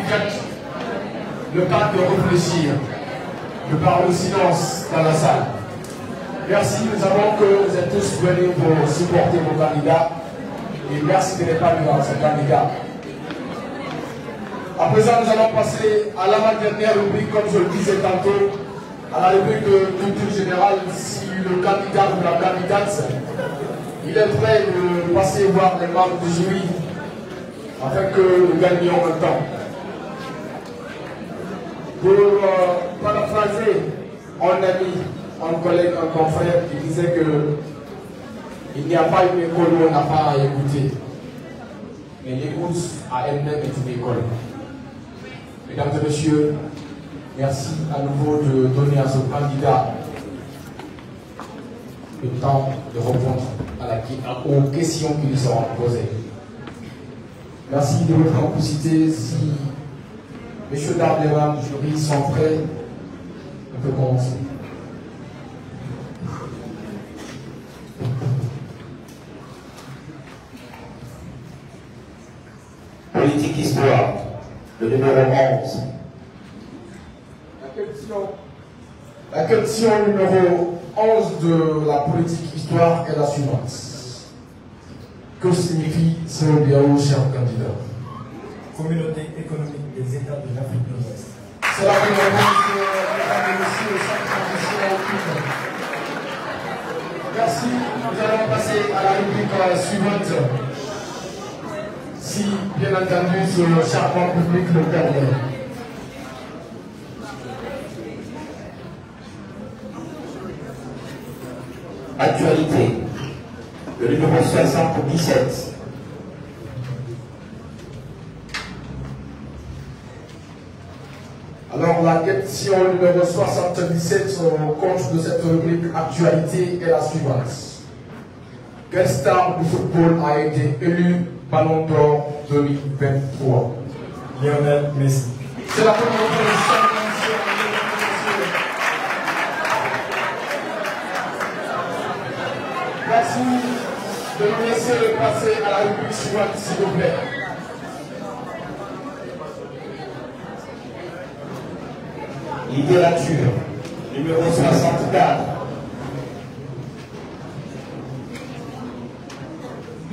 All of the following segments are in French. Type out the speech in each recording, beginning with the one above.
faites le pas de réfléchir, de par le silence dans la salle. Merci, nous savons que vous êtes tous venus pour supporter vos candidats et merci de ne pas devant ce candidat. À présent, nous allons passer à l'avant-dernière rubrique, comme je le disais tantôt, à la rubrique de culture générale. Si le candidat ou la candidate, il est prêt de passer voir les membres du jury afin que nous gagnions un temps. Pour paraphraser un ami, un collègue, un confrère qui disait que il n'y a pas une école où on n'a pas à écouter, mais l'écoute à elle-même est une école. Mesdames et messieurs, merci à nouveau de donner à ce candidat le temps de répondre aux questions qui lui seront posées. Merci de votre complicité. Si messieurs dames et dames du jury sont prêts, on peut commencer. Politique histoire, le numéro 11. La question numéro 11 de la politique histoire est la suivante. Que signifie ce BAO, cher candidat? Communauté économique des États de l'Afrique de l'Ouest. C'est la bonne réponse, mesdames et messieurs, sans transition aucune. Merci, nous allons passer à la rubrique suivante. Si, bien entendu, ce charmant public le permet. Actualité, le numéro 77. Alors la question numéro 77 au compte de cette rubrique actualité est la suivante. Quelle star du football a été élu Ballon d'Or 2023? Lionel Messi. C'est la première réponse. Merci de nous laisser passer à la rubrique suivante, s'il vous plaît. Littérature, numéro 64.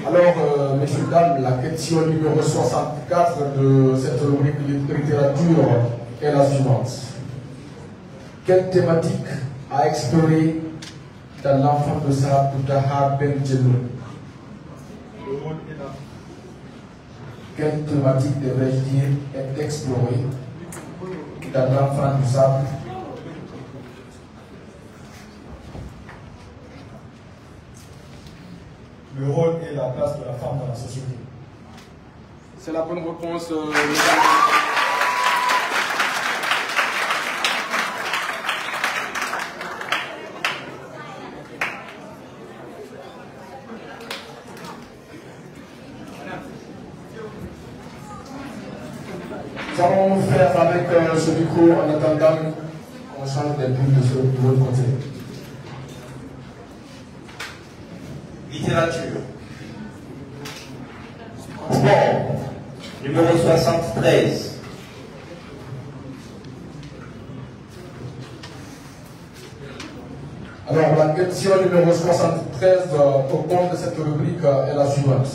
Alors, messieurs, dames, la question numéro 64 de cette rubrique littérature est la suivante. Quelle thématique a exploré dans l'enfant de Sarah Taha Ben Jelloun? Quelle thématique, devrais-je dire, est explorée dans l'enfant du sable? Le rôle et la place de la femme dans la société. C'est la bonne réponse, mesdames. Nous allons faire avec ce micro en attendant qu'on change des bulles de l'autre côté. Littérature. Sport, numéro 73. Alors la question numéro 73 au compte de cette rubrique est la suivante.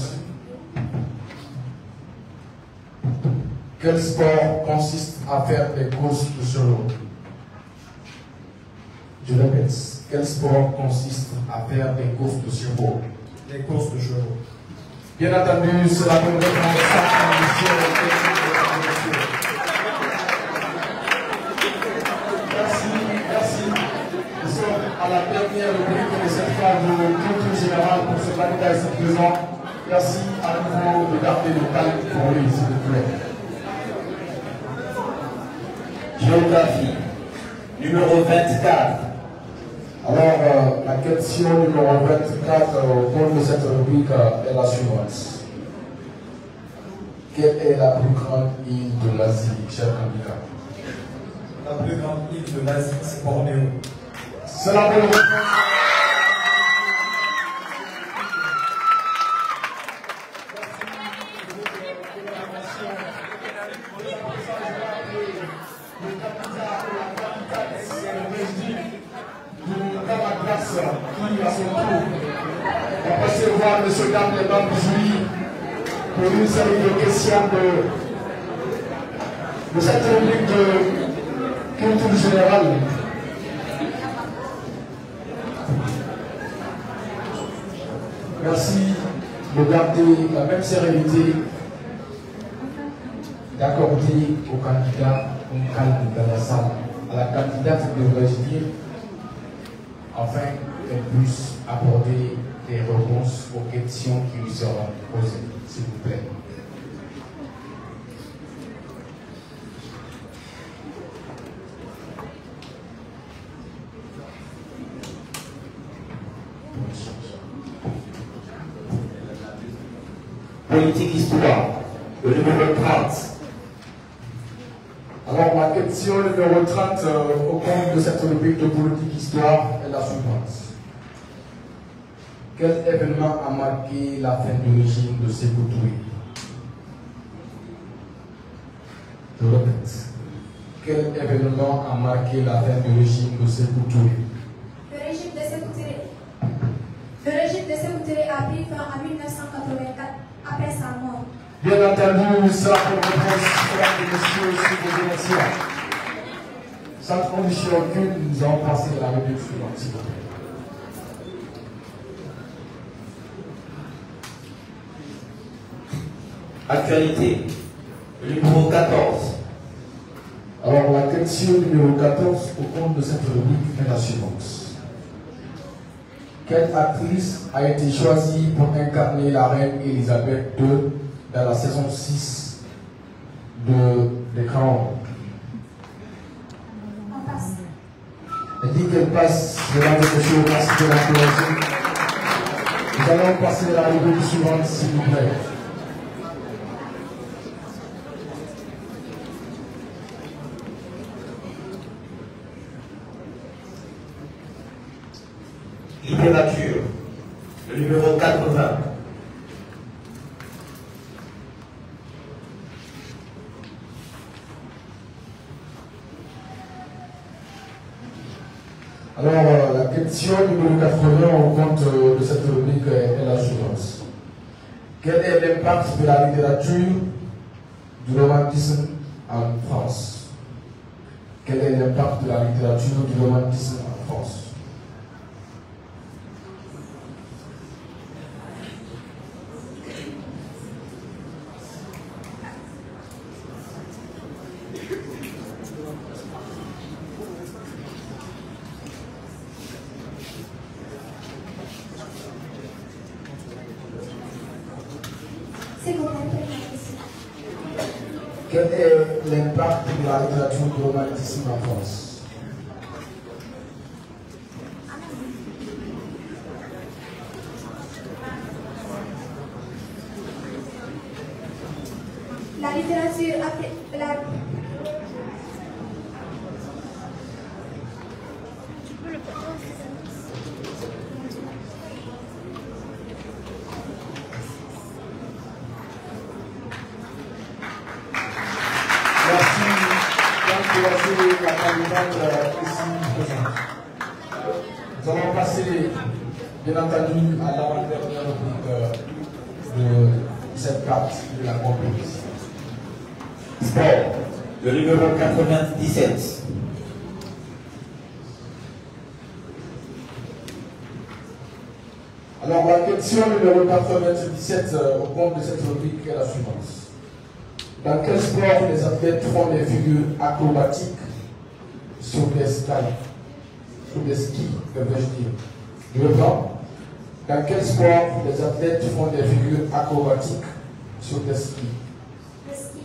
Quel sport consiste à faire des courses de chevaux? Je répète, quel sport consiste à faire des courses de chevaux? Les courses de chevaux. Bien entendu, c'est la bonne réponse. Merci, merci. Nous sommes à la dernière rubrique de cette phase de culture générale pour ce candidat ici présent. Merci à nouveau de garder le calme pour lui, s'il vous plaît. Géographie, numéro 24. Alors, la question numéro 24 au cours de cette rubrique est la suivante. Quelle est la plus grande île de l'Asie, cher candidat? La plus grande île de l'Asie, c'est Bornéo. C'est la bonne réponse. Le candidat ou la candidate pour Kamaklax qui, à son tour, va recevoir M. Dame les membres du jury pour une série de questions de cette rubrique de culture générale. Merci de garder la même sérénité, d'accorder au candidat un calme dans la salle. À la candidate, devrais-je dire, afin qu'elle puisse apporter des réponses aux questions qui lui seront posées, s'il vous plaît. Politique histoire, le numéro 30. Alors, ma question numéro 30 au compte de cette rubrique de politique histoire est la suivante. Quel événement a marqué la fin du régime de Sékou Touré? Je répète. Quel événement a marqué la fin du régime de Sékou Touré? Le régime de Sékou Touré a pris fin en 1984 après sa mort. Bien entendu, ça pour réponse, mesdames et messieurs, sur vos élections. Sans condition aucune, nous allons passer à la rubrique suivante, s'il vous plaît. Actualité, le numéro 14. Alors, la question numéro 14 au compte de cette rubrique est la suivante. Quelle actrice a été choisie pour incarner la reine Elisabeth II dans la saison 6 de Crown? On passe. Elle dit qu'elle passe, mesdames et messieurs, merci de la cohésion. Nous allons passer à la rubrique suivante, s'il vous plaît. Littérature, le numéro 80. Alors, la question numéro 80 au compte de cette rubrique est la suivante. Quel est l'impact de la littérature du romantisme en France? Quel est l'impact de la littérature du romantisme en France? S'il vous plaît, Quel est l'impact de la littérature du romantisme en France? la littérature La candidate ici présente. Nous allons passer, bien entendu, à l'avant-dernière rubrique de cette carte de la compétition. Sport, le numéro 97. Alors, la question numéro 97 au compte de cette rubrique est la suivante. Dans quel sport les athlètes font des figures acrobatiques sur des skis, devrais-je dire? Je reprends. Dans quel sport les athlètes font des figures acrobatiques sur des skis? Le ski.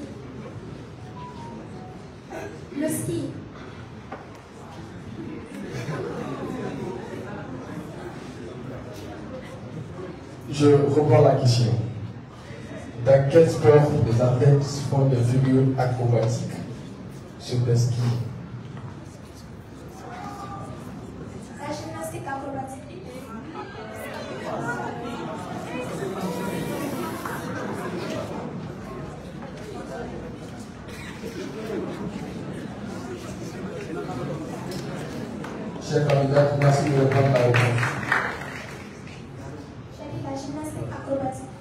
Le ski. Je reprends la question. Dans quel sport les athlètes font des figures acrobatiques sur des skis? La gymnastique acrobatique. Chers candidats, merci de répondre à la réponse. J'ai dit la gymnastique acrobatique.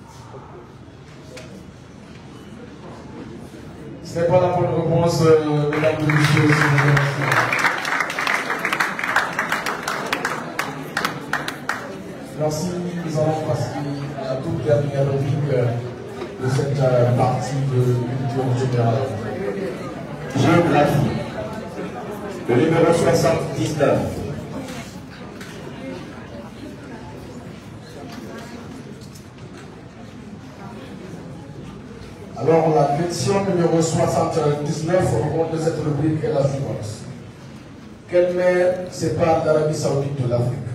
Ce n'est pas la bonne réponse, mesdames et messieurs. Merci, nous allons passer à la toute dernière rubrique de cette partie de culture générale. Géographie. Le numéro 79. Alors, la question numéro 79 au compte de cette rubrique est la suivante. Quelle mer sépare l'Arabie Saoudite de l'Afrique?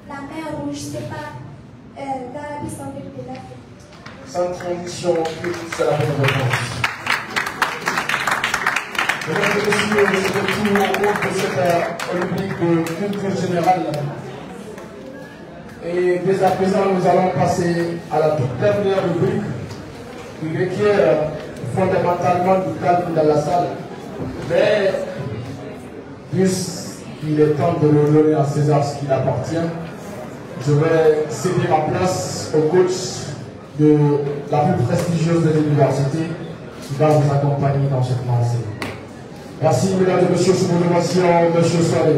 La mer Rouge sépare l'Arabie Saoudite de l'Afrique. Sans transition, c'est la bonne réponse. Mesdames et messieurs, c'est le tour au compte de cette rubrique de culture générale. Et dès à présent, nous allons passer à la toute dernière rubrique qui requiert fondamentalement du calme dans la salle. Mais, puisqu'il est temps de redonner à César ce qui lui appartient, je vais céder ma place au coach de la plus prestigieuse des universités qui va vous accompagner dans cette lancée. Merci, mesdames et messieurs, sur vos innovations, monsieur Soiré.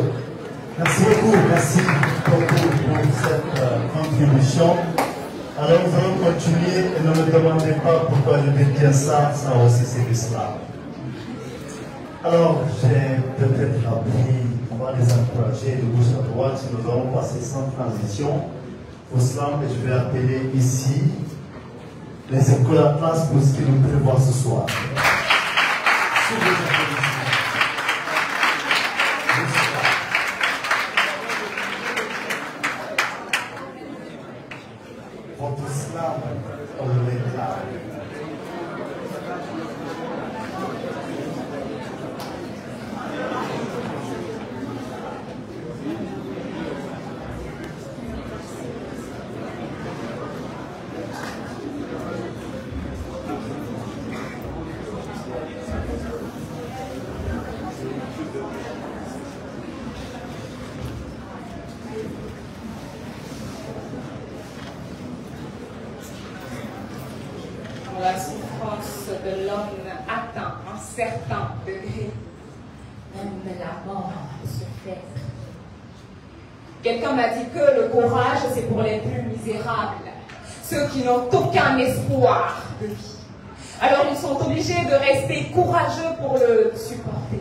Merci beaucoup pour cette contribution. Alors nous allons continuer et ne me demandez pas pourquoi je vais dire ça sans aussi c'est cela. Alors j'ai peut-être appris, on va les encourager de gauche à droite, nous allons passer sans transition. Pour cela, je vais appeler ici les écoles à place pour ce qu'ils nous prévoient ce soir. Votre slam, on le réclame. La souffrance de l'homme atteint un certain degré. Même la mort se fait. Quelqu'un m'a dit que le courage, c'est pour les plus misérables, ceux qui n'ont aucun espoir de vie. Alors ils sont obligés de rester courageux pour le supporter.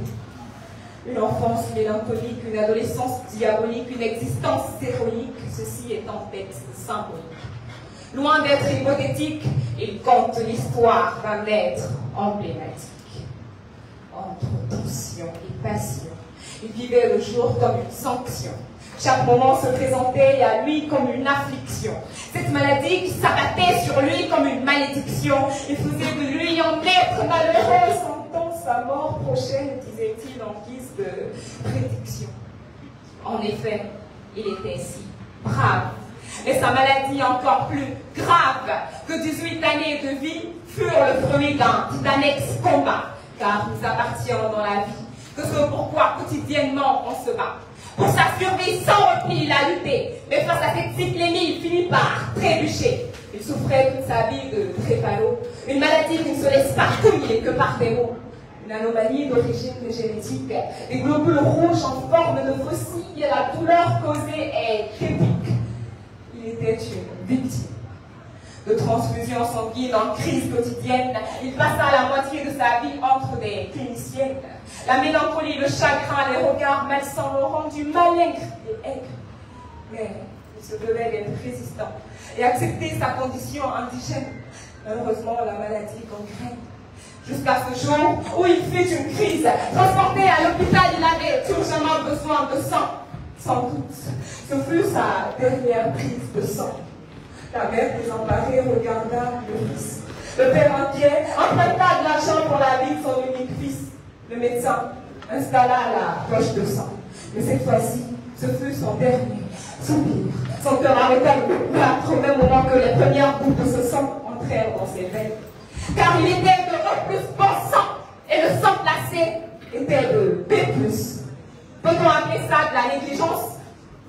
Une enfance mélancolique, une adolescence diabolique, une existence héroïque, ceci est en texte symbolique. Loin d'être hypothétique, il conte l'histoire d'un être emblématique. Entre tension et passion, il vivait le jour comme une sanction. Chaque moment se présentait à lui comme une affliction. Cette maladie qui s'abattait sur lui comme une malédiction, il faisait de lui un être malheureux, sentant sa mort prochaine, disait-il en guise de prédiction. En effet, il était si brave. Mais sa maladie encore plus grave que 18 années de vie furent le fruit d'un titanex combat, car nous appartient dans la vie que ce pourquoi quotidiennement on se bat. Pour sa survie sans repli, il a lutté, mais face à cette cyclémie, il finit par trébucher. Il souffrait toute sa vie de drépano, une maladie qui ne se laisse pas couiller que par des mots. Une anomalie d'origine génétique, des globules rouges en forme de faucille, la douleur causée est épique. Il était une victime de transfusion sanguine en crise quotidienne. Il passa la moitié de sa vie entre des cliniciennes. La mélancolie, le chagrin, les regards malsains l'ont rendu maligre et aigre. Mais il se devait d'être résistant et accepter sa condition indigène. Malheureusement, la maladie gangrène. Jusqu'à ce jour où il fit une crise. Transporté à l'hôpital, il avait urgemment besoin de sang. Sans doute, ce fut sa dernière prise de sang. La mère désemparée regarda le fils. Le père inquiet emprunta de l'argent pour la vie de son unique fils. Le médecin installa la poche de sang. Mais cette fois-ci, ce fut son dernier soupir. Son cœur arrêta de battre au même moment que les premières gouttes de ce sang entrèrent dans ses veines. Car il était de plus bon sang, et le sang placé était de B+. appelez ça de la négligence,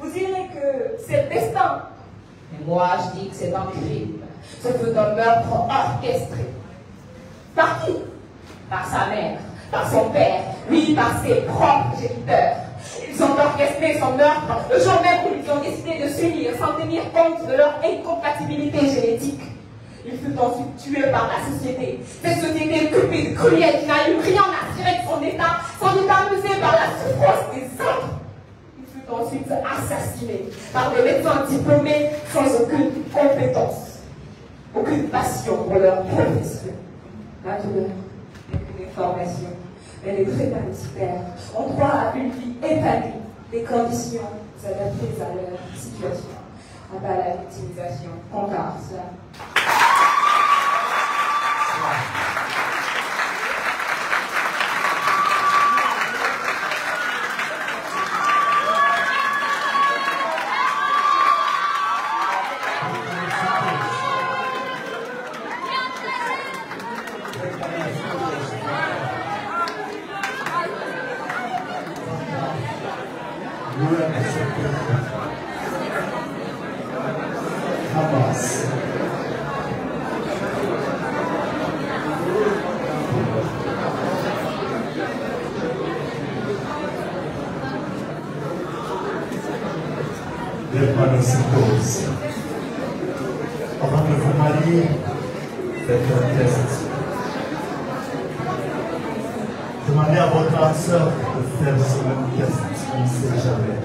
vous direz que c'est le destin. Mais moi, je dis que c'est un crime. Ce fut un meurtre orchestré. Par qui? Par sa mère, par son père, oui, par ses propres géniteurs. Ils ont orchestré son meurtre le jour même où ils ont décidé de s'unir sans tenir compte de leur incompatibilité génétique. Il fut ensuite tué par la société. Cette société cupide, cruelle, qui n'a eu rien à tirer de son état, sans doute amusée par la souffrance des autres. Il fut ensuite assassiné par des médecins diplômés sans aucune compétence, aucune passion pour leur profession. La douleur n'est qu'une information. Elle est très parasitaire. On croit à une vie épanouie, des conditions adaptées à leur situation. À bas la victimisation, encore cela. Hamas. Drepanocytose. Avant de vous marier, faites un test. Demandez à votre âme sœur de faire ce même test, on ne sait jamais.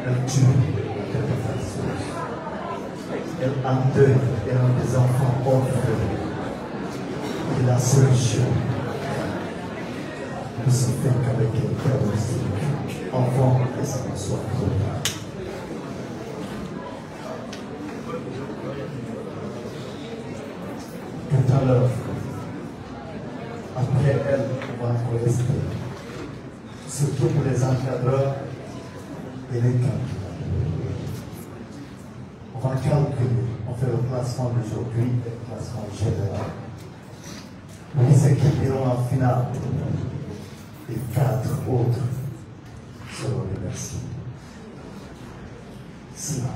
Elle tue quelque chose. Elle endeuille, elle a des enfants orphelins. Et la solution ne se fait qu'avec un diagnostic. Enfant, et ça ne soit trop tard. Tout à l'heure, après elle, on va encore rester. Surtout pour les encadreurs et les candidats. On va calculer, on fait le classement d'aujourd'hui et le classement général. Les équipes iront en finale et 4 autres seront remerciés. Sinon.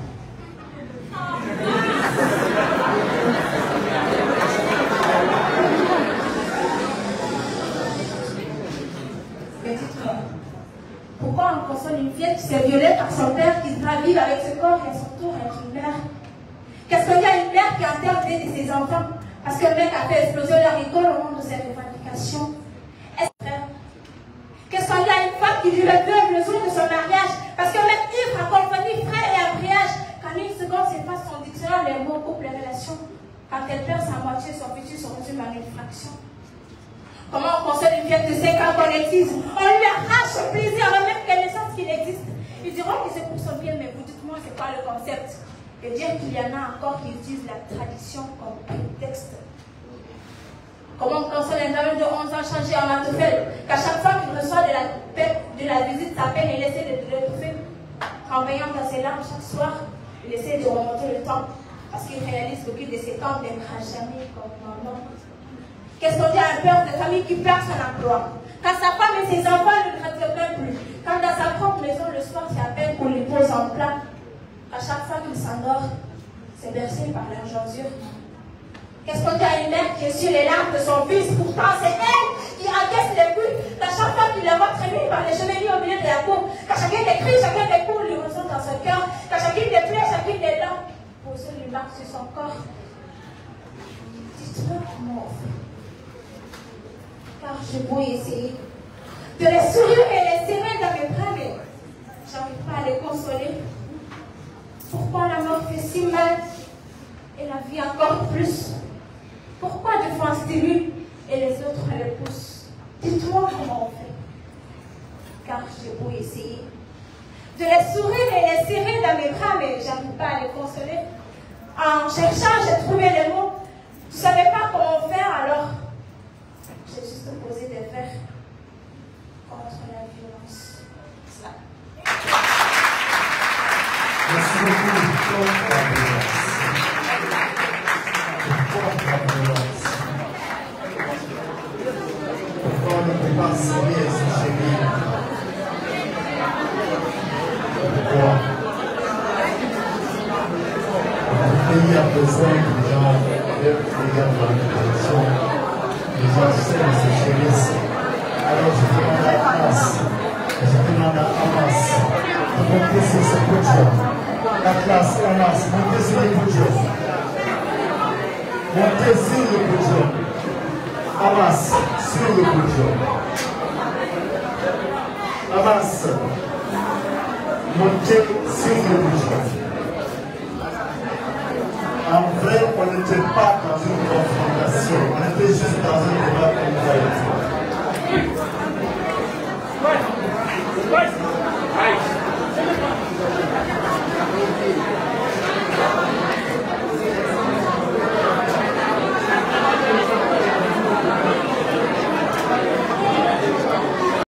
Mais dites-moi, pourquoi on console une fillette qui s'est violée par son père, qui sera vivre avec ce corps et à son tour être une mère? Qu'est-ce qu'il y a une mère qui enterre l'idée de ses enfants parce que le mec a fait exploser leur école au nom de ses revendications? Qu'est-ce qu'il y a une femme qui vit le veuve le jour de son mariage parce que le mec ivre a confondu frère et embrayage? Qu'en une seconde s'efface son dictionnaire les mots, couple, les relations. Quand elle perd sa moitié, son futur se résume en une fraction. Comment on console une fillette de 5 ans qu'on existe? On lui arrache son plaisir alors même qu'elle ne sait qu'il existe. Ils diront que c'est pour son bien, mais vous dites-moi, c'est pas le concept. Et dire qu'il y en a encore qui utilisent la tradition comme prétexte. Comment on console un homme de 11 ans changé en matoufel, qu'à chaque fois qu'il reçoit de la visite, sa peine, il essaie de l'étouffer. En veillant dans ses larmes chaque soir, il essaie de remonter le temps, parce qu'il réalise qu'aucune de ses temps n'aimera jamais comme maman. Qu'est-ce qu'on dit à un père de famille qui perd son emploi? Quand sa femme et ses enfants ne le traitent plus. Quand dans sa propre maison, le soir, c'est à peine qu'on lui pose en plat. À chaque fois qu'il s'endort, c'est bercé par l'injure. Qu'est-ce qu'on dit à une mère qui est sur les larmes de son fils? Pourtant, c'est elle qui encaisse les coups. Qu'à chaque fois qu'il les voit traîner par les chemins au milieu de la cour, qu'à chacun des cris, chacun des coups lui ressort dans son cœur, qu'à chacune des plaies, chacune des larmes, posées lui marque sur son corps. Dites-moi comment on fait. Car j'ai beau essayer de les sourire et les serrer dans mes bras, mais j'arrive pas à les consoler. Pourquoi la mort fait si mal et la vie encore plus? Pourquoi des fois on stimule et les autres les poussent? Dites-moi comment on fait. Car j'ai beau essayer de les sourire et les serrer dans mes bras, mais j'arrive pas à les consoler. En cherchant, j'ai trouvé les mots. Je ne savais pas comment faire, alors j'ai juste posé des vers contre la violence. Ça. Merci beaucoup. Contre la violence. Contre la violence. Pourquoi on ne peut pas s'aimer et se intelligents, les gars dans la direction, les gens s'aiment et se chérissent. Alors je demande à Amas, je demande à Amas de monter sur ce podium. La classe Amas, montez sur le podium. Montez sur le podium. Amas, sur le podium. Amas, montez sur le podium. En vrai, on n'était pas dans une conférence.